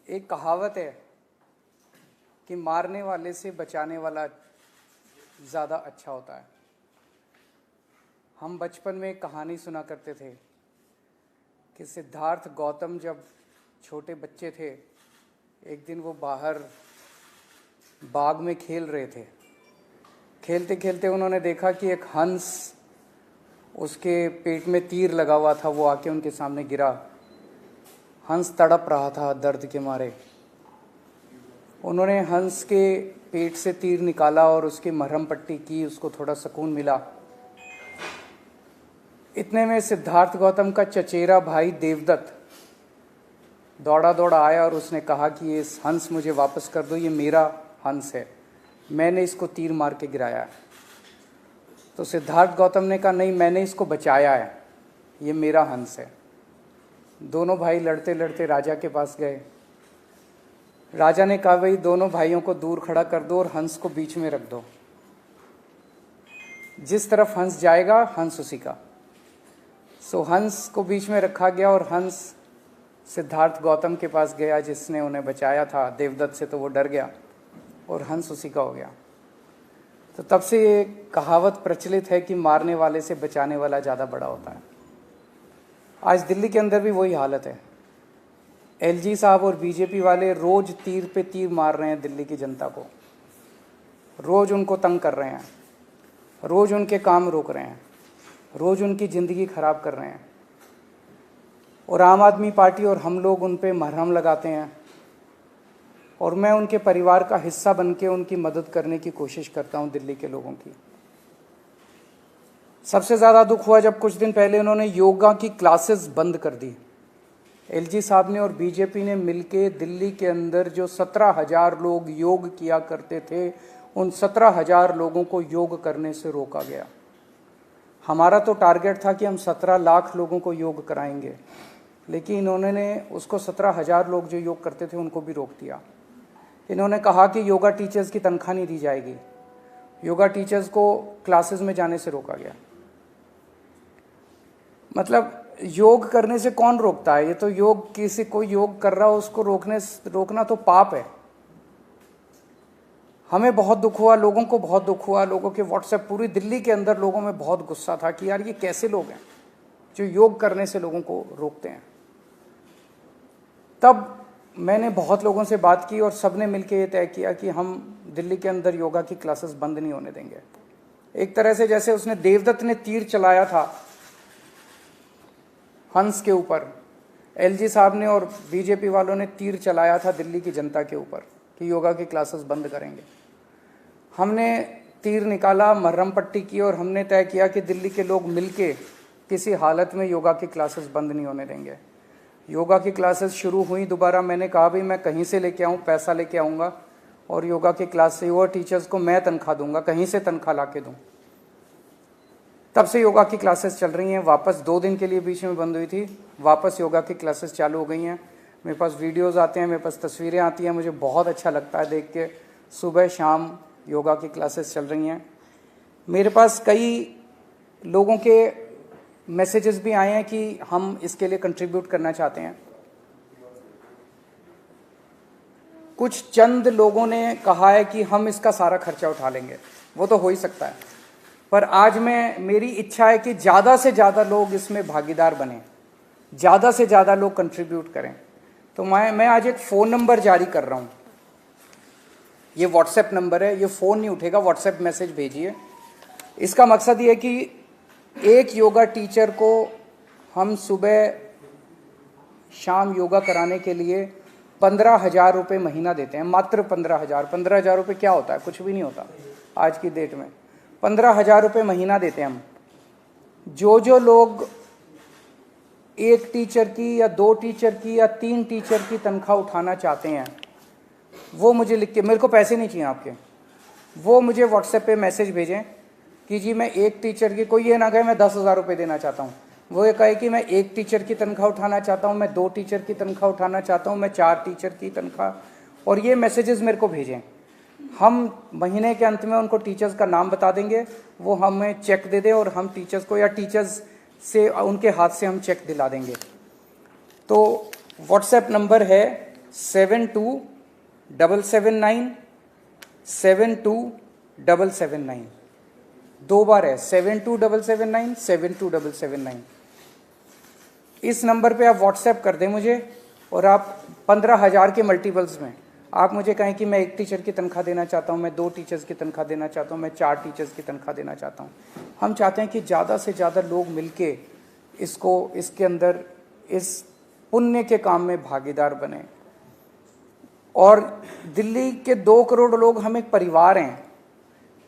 एक कहावत है कि मारने वाले से बचाने वाला ज़्यादा अच्छा होता है। हम बचपन में एक कहानी सुना करते थे कि सिद्धार्थ गौतम जब छोटे बच्चे थे, एक दिन वो बाहर बाग में खेल रहे थे। खेलते खेलते उन्होंने देखा कि एक हंस, उसके पेट में तीर लगा हुआ था, वो आके उनके सामने गिरा। हंस तड़प रहा था दर्द के मारे। उन्होंने हंस के पेट से तीर निकाला और उसकी मरहम पट्टी की, उसको थोड़ा सुकून मिला। इतने में सिद्धार्थ गौतम का चचेरा भाई देवदत्त दौड़ा दौड़ा आया और उसने कहा कि ये हंस मुझे वापस कर दो, ये मेरा हंस है, मैंने इसको तीर मार के गिराया है। तो सिद्धार्थ गौतम ने कहा नहीं, मैंने इसको बचाया है, ये मेरा हंस है। दोनों भाई लड़ते लड़ते राजा के पास गए। राजा ने कहा भाई दोनों भाइयों को दूर खड़ा कर दो और हंस को बीच में रख दो, जिस तरफ हंस जाएगा हंस उसी का। सो हंस को बीच में रखा गया और हंस सिद्धार्थ गौतम के पास गया जिसने उन्हें बचाया था देवदत्त से, तो वो डर गया और हंस उसी का हो गया। तो तब से ये कहावत प्रचलित है कि मारने वाले से बचाने वाला ज़्यादा बड़ा होता है। आज दिल्ली के अंदर भी वही हालत है। एलजी साहब और बीजेपी वाले रोज तीर पे तीर मार रहे हैं दिल्ली की जनता को, रोज उनको तंग कर रहे हैं, रोज उनके काम रोक रहे हैं, रोज उनकी ज़िंदगी खराब कर रहे हैं। और आम आदमी पार्टी और हम लोग उन पे मरहम लगाते हैं और मैं उनके परिवार का हिस्सा बन के उनकी मदद करने की कोशिश करता हूं दिल्ली के लोगों की। सबसे ज़्यादा दुख हुआ जब कुछ दिन पहले उन्होंने योगा की क्लासेस बंद कर दी। एलजी साहब ने और बीजेपी ने मिलके दिल्ली के अंदर जो 17,000 लोग योग किया करते थे, उन 17,000 लोगों को योग करने से रोका गया। हमारा तो टारगेट था कि हम 17 लाख लोगों को योग कराएंगे, लेकिन इन्होंने उसको 17,000 लोग जो योग करते थे उनको भी रोक दिया। इन्होंने कहा कि योगा टीचर्स की तनख्वाह नहीं दी जाएगी, योगा टीचर्स को क्लासेस में जाने से रोका गया। मतलब योग करने से कौन रोकता है? ये तो योग, किसी कोई योग कर रहा हो उसको रोकना तो पाप है। हमें बहुत दुख हुआ, लोगों को बहुत दुख हुआ, लोगों के व्हाट्सएप, पूरी दिल्ली के अंदर लोगों में बहुत गुस्सा था कि यार ये कैसे लोग हैं जो योग करने से लोगों को रोकते हैं। तब मैंने बहुत लोगों से बात की और सबने मिलकर ये तय किया कि हम दिल्ली के अंदर योगा की क्लासेस बंद नहीं होने देंगे। एक तरह से जैसे उसने देवदत्त ने तीर चलाया था हंस के ऊपर, एलजी साहब ने और बीजेपी वालों ने तीर चलाया था दिल्ली की जनता के ऊपर कि योगा की क्लासेस बंद करेंगे। हमने तीर निकाला, मरहम पट्टी की और हमने तय किया कि दिल्ली के लोग मिलके किसी हालत में योगा की क्लासेस बंद नहीं होने देंगे। योगा की क्लासेस शुरू हुई दोबारा। मैंने कहा भाई मैं कहीं से लेके आऊँ, पैसा लेके आऊँगा और योगा की क्लास से योगा टीचर्स को मैं तनख्वाह दूंगा, कहीं से तनख्वाह ला के दूँ। तब से योगा की क्लासेस चल रही हैं। वापस 2 दिन के लिए बीच में बंद हुई थी, वापस योगा की क्लासेस चालू हो गई हैं। मेरे पास वीडियोज़ आते हैं, मेरे पास तस्वीरें आती हैं, मुझे बहुत अच्छा लगता है देख के। सुबह शाम योगा की क्लासेस चल रही हैं। मेरे पास कई लोगों के मैसेजेस भी आए हैं कि हम इसके लिए कंट्रीब्यूट करना चाहते हैं। कुछ चंद लोगों ने कहा है कि हम इसका सारा खर्चा उठा लेंगे, वो तो हो ही सकता है, पर आज मेरी इच्छा है कि ज़्यादा से ज़्यादा लोग इसमें भागीदार बने, ज़्यादा से ज़्यादा लोग कंट्रीब्यूट करें। तो मैं आज एक फ़ोन नंबर जारी कर रहा हूँ। ये व्हाट्सएप नंबर है, ये फ़ोन नहीं उठेगा, व्हाट्सएप मैसेज भेजिए। इसका मकसद ये है कि एक योगा टीचर को हम सुबह शाम योगा कराने के लिए 15,000 रुपये महीना देते हैं, मात्र 15,000। 15,000 रुपये क्या होता है? कुछ भी नहीं होता आज की डेट में। 15,000 रुपये महीना देते हैं हम। जो लोग एक टीचर की या 2 टीचर की या 3 टीचर की तनख्वाह उठाना चाहते हैं, वो मुझे लिख के, मेरे को पैसे नहीं चाहिए आपके, वो मुझे व्हाट्सएप पे मैसेज भेजें कि जी मैं एक टीचर की, कोई ये ना कहे मैं 10,000 रुपये देना चाहता हूँ, वो ये कहे कि मैं एक टीचर की तनख्वाह उठाना चाहता हूँ, मैं 2 टीचर की तनख्वाह उठाना चाहता हूँ, मैं 4 टीचर की तनख्वाह, और ये मैसेजेस मेरे को भेजें। हम महीने के अंत में उनको टीचर्स का नाम बता देंगे, वो हमें चेक दे दें और हम टीचर्स को या टीचर्स से उनके हाथ से हम चेक दिला देंगे। तो व्हाट्सएप नंबर है 7279 7279, 2 बार है 7279 7279। इस नंबर पे आप व्हाट्सएप कर दें मुझे, और आप 15,000 के मल्टीपल्स में आप मुझे कहें कि मैं 1 टीचर की तनख्वाह देना चाहता हूँ, मैं 2 टीचर्स की तनख्वाह देना चाहता हूँ, मैं 4 टीचर्स की तनख्वाह देना चाहता हूँ। हम चाहते हैं कि ज़्यादा से ज़्यादा लोग मिलके इसके अंदर इस पुण्य के काम में भागीदार बने। और दिल्ली के 2 करोड़ लोग, हम एक परिवार हैं।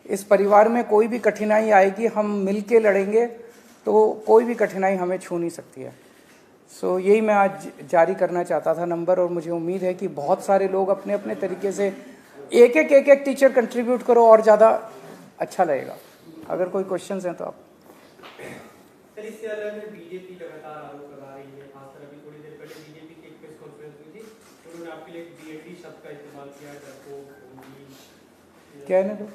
इस परिवार में कोई भी कठिनाई आएगी, हम मिलके लड़ेंगे तो कोई भी कठिनाई हमें छू नहीं सकती है। सो यही मैं आज जारी करना चाहता था नंबर, और मुझे उम्मीद है कि बहुत सारे लोग अपने अपने तरीके से एक एक टीचर कंट्रीब्यूट करो और ज़्यादा अच्छा लगेगा। अगर कोई क्वेश्चंस हैं तो आप। इससे अलग में बीजेपी लगातार आरोप लगा रही है, खासकर अभी थोड़ी देर पहले बीजेपी की एक प्रेस कॉन्फ्रेंस हुई थी, उन्होंने आपके लिए डीएनडी शब्द का इस्तेमाल किया, कहने दो,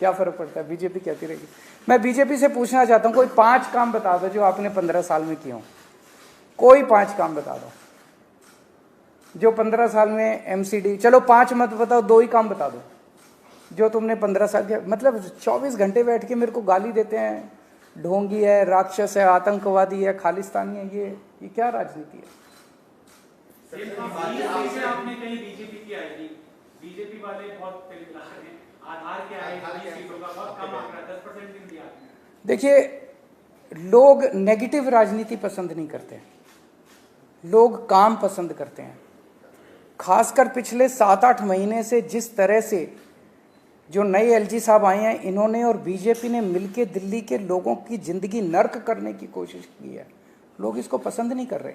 क्या फर्क पड़ता है, बीजेपी कहती रहेगी। मैं बीजेपी से पूछना चाहता हूँ, कोई 5 काम बता दो जो आपने 15 साल में किए हो। कोई 5 काम बता दो जो 15 साल में एमसीडी, चलो 5 मत बताओ, 2 ही काम बता दो जो तुमने 15 साल के, मतलब 24 घंटे बैठ के मेरे को गाली देते हैं, ढोंगी है, राक्षस है, आतंकवादी है, खालिस्तानी है। ये क्या राजनीति है? आपने कहीं बीजेपी की आएगी, बीजेपी वाले बहुत आधार के सीटों का बहुत कम आंकड़ा, 10% भी दिया। देखिए, लोग नेगेटिव राजनीति पसंद नहीं करते, लोग काम पसंद करते हैं। खासकर पिछले 7-8 महीने से जिस तरह से जो नए एलजी साहब आए हैं, इन्होंने और बीजेपी ने मिलकर दिल्ली के लोगों की जिंदगी नर्क करने की कोशिश की है। लोग इसको पसंद नहीं कर रहे।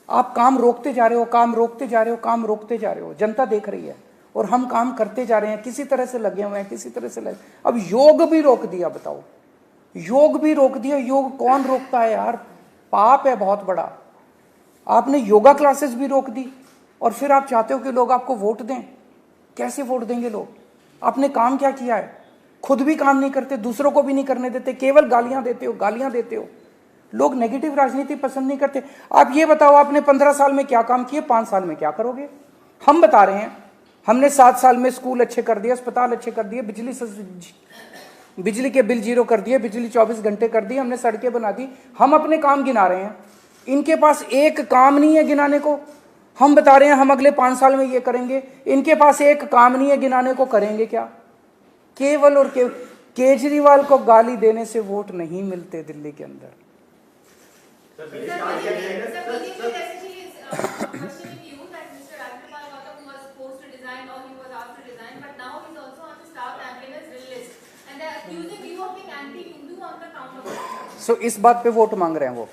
आप काम रोकते जा रहे हो, काम रोकते जा रहे हो, काम रोकते जा रहे हो, जनता देख रही है, और हम काम करते जा रहे हैं, किसी तरह से लगे हुए हैं, किसी तरह से लगे। अब योग भी रोक दिया, बताओ, योग भी रोक दिया। योग कौन रोकता है यार, पाप है बहुत बड़ा। आपने योगा क्लासेस भी रोक दी, और फिर आप चाहते हो कि लोग आपको वोट दें। कैसे वोट देंगे लोग? आपने काम क्या किया है? खुद भी काम नहीं करते, दूसरों को भी नहीं करने देते, केवल गालियां देते हो, गालियां देते हो। लोग नेगेटिव राजनीति पसंद नहीं करते। आप ये बताओ, आपने 15 साल में क्या काम किए, 5 साल में क्या करोगे? हम बता रहे हैं, हमने 7 साल में स्कूल अच्छे कर दिए, अस्पताल अच्छे कर दिए, बिजली के बिल 0 कर दिए, बिजली 24 घंटे कर दी, हमने सड़कें बना दी। हम अपने काम गिना रहे हैं, इनके पास एक काम नहीं है गिनाने को। हम बता रहे हैं हम अगले 5 साल में ये करेंगे, इनके पास एक काम नहीं है गिनाने को, करेंगे क्या? केवल और केवल केजरीवाल को गाली देने से वोट नहीं मिलते दिल्ली के अंदर। सो इस बात पे वोट मांग रहे हैं वो,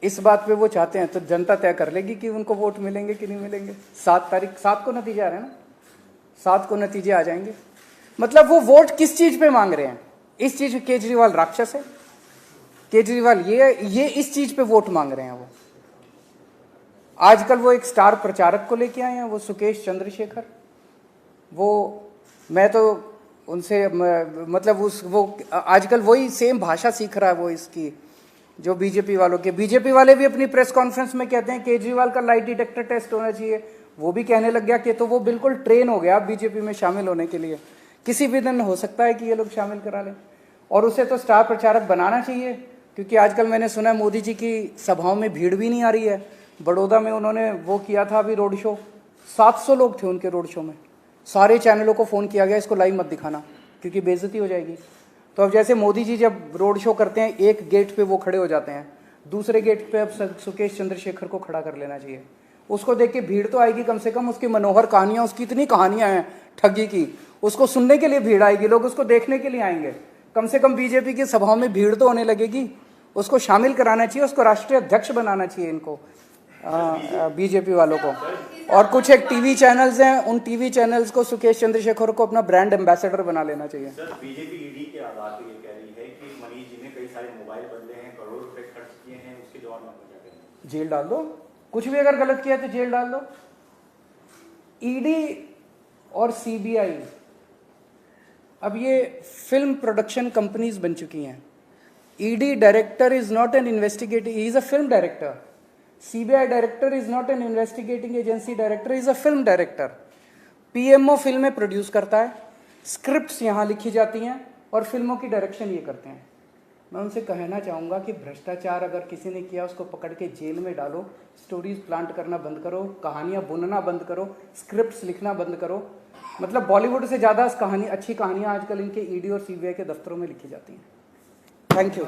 इस बात पे वो चाहते हैं, तो जनता तय कर लेगी कि उनको वोट मिलेंगे कि नहीं मिलेंगे। 7 को नतीजे आ रहे हैं ना, 7 को नतीजे आ जाएंगे। मतलब वो वोट किस चीज पे मांग रहे हैं? इस चीज पे केजरीवाल राक्षस है, केजरीवाल ये इस चीज पे वोट मांग रहे हैं वो। आजकल वो एक स्टार प्रचारक को लेके आए हैं, वो सुकेश चंद्रशेखर। वो मैं तो उनसे मतलब वो आजकल वही सेम भाषा सीख रहा है वो, इसकी जो बीजेपी वालों के। बीजेपी वाले भी अपनी प्रेस कॉन्फ्रेंस में कहते हैं केजरीवाल का लाइट डिटेक्टर टेस्ट होना चाहिए। वो भी कहने लग गया कि तो वो बिल्कुल ट्रेन हो गया बीजेपी में शामिल होने के लिए। किसी भी दिन हो सकता है कि ये लोग शामिल करा लें, और उसे तो स्टार प्रचारक बनाना चाहिए, क्योंकि आजकल मैंने सुना है मोदी जी की सभाओं में भीड़ भी नहीं आ रही है। बड़ौदा में उन्होंने वो किया था अभी रोड शो, 700 लोग थे उनके रोड शो में। सारे चैनलों को फ़ोन किया गया इसको लाइव मत दिखाना क्योंकि बेइज्जती हो जाएगी। तो अब जैसे मोदी जी जब रोड शो करते हैं, एक गेट पे वो खड़े हो जाते हैं, दूसरे गेट पे अब सुकेश चंद्रशेखर को खड़ा कर लेना चाहिए। उसको देख के भीड़ तो आएगी, कम से कम उसकी मनोहर कहानियां, उसकी इतनी कहानियां हैं ठगी की, उसको सुनने के लिए भीड़ आएगी, लोग उसको देखने के लिए आएंगे। कम से कम बीजेपी की सभाओं में भीड़ तो होने लगेगी। उसको शामिल कराना चाहिए, उसको राष्ट्रीय अध्यक्ष बनाना चाहिए इनको, बीजेपी वालों को। और कुछ एक टीवी चैनल्स हैं, उन टीवी चैनल्स को सुकेश चंद्रशेखर को अपना ब्रांड एम्बेसडर बना लेना चाहिए। सर, बीजेपी ईडी के आधार पर ये कह रही है कि मनीष जी ने कई सारे मोबाइल बदले हैं, करोड़ों रुपए खर्च किए हैं, उसके जवाब में क्या करेंगे? जेल डाल दो, कुछ भी अगर गलत किया तो जेल डाल दो। ईडी और सीबीआई अब ये फिल्म प्रोडक्शन कंपनीज बन चुकी हैं। ED director is not an investigative, he is a film director. CBI director is not an investigating agency director, is a film director. PMO फिल्में प्रोड्यूस करता है, स्क्रिप्ट्स यहाँ लिखी जाती हैं और फिल्मों की डायरेक्शन ये करते हैं। मैं उनसे कहना चाहूँगा कि भ्रष्टाचार अगर किसी ने किया उसको पकड़ के जेल में डालो, स्टोरीज प्लांट करना बंद करो, कहानियाँ बुनना बंद करो, स्क्रिप्ट्स लिखना बंद करो। मतलब बॉलीवुड से ज़्यादा अच्छी कहानियाँ आजकल इनके ईडी और सीबीआई के दफ्तरों में लिखी जाती हैं। Thank you.